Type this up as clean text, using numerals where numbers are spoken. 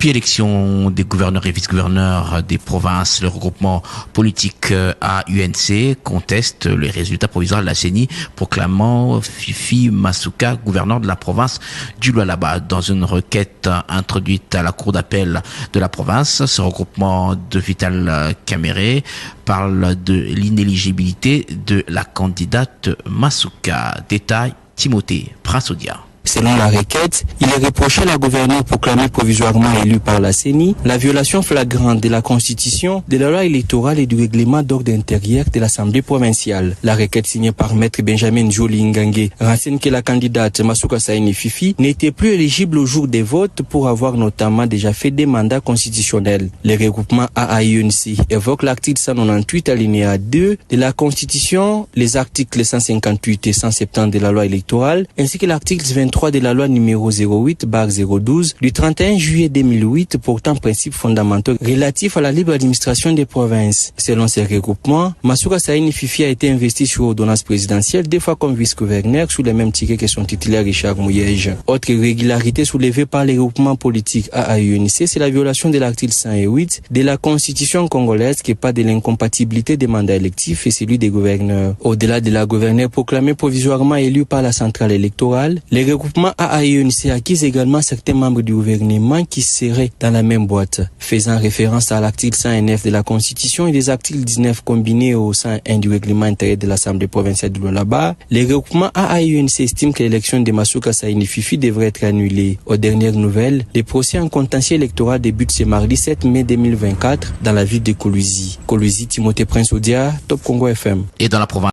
Depuis l'élection des gouverneurs et vice-gouverneurs des provinces, le regroupement politique AUNC conteste les résultats provisoires de la CENI, proclamant Fifi Masuka gouverneur de la province du Lualaba. Dans une requête introduite à la cour d'appel de la province, ce regroupement de Vital Caméré parle de l'inéligibilité de la candidate Masuka. Détail Timothée Prince-Odia. Selon la requête, il est reproché à la gouverneure proclamée provisoirement élue par la CENI la violation flagrante de la Constitution, de la loi électorale et du règlement d'ordre intérieur de l'Assemblée provinciale. La requête signée par Maître Benjamin Joly Ngangue renseigne que la candidate Masuka Saini Fifi n'était plus éligible au jour des votes pour avoir notamment déjà fait des mandats constitutionnels. Le regroupement AAUNC évoque l'article 198 alinéa 2 de la Constitution, les articles 158 et 170 de la loi électorale, ainsi que l'article 23 de la loi numéro 08/012 du 31 juillet 2008 portant principes fondamentaux relatifs à la libre administration des provinces. Selon ces regroupements, Masuka Saini Fifi a été investi sur ordonnance présidentielle, deux fois comme vice-gouverneur sous les mêmes tickets que son titulaire Richard Mouyej. Autre irrégularité soulevée par les regroupements politiques AAUNC, c'est la violation de l'article 108 de la Constitution congolaise qui parle de l'incompatibilité des mandats électifs et celui des gouverneurs. Au-delà de la gouverneure proclamée provisoirement élue par la centrale électorale, les regroupements AAUNC accuse également certains membres du gouvernement qui seraient dans la même boîte, faisant référence à l'article 109 de la Constitution et des articles 19 combinés au 101 du règlement intérieur de l'Assemblée provinciale de Lualaba. Les regroupements AAUNC estiment que l'élection de Masuka Saini Fifi devrait être annulée. Aux dernières nouvelles, les procès en contentieux électoral débutent ce mardi 7 mai 2024 dans la ville de Kolwezi. Kolwezi, Timothée Prince-Odia, Top Congo FM. Et dans la province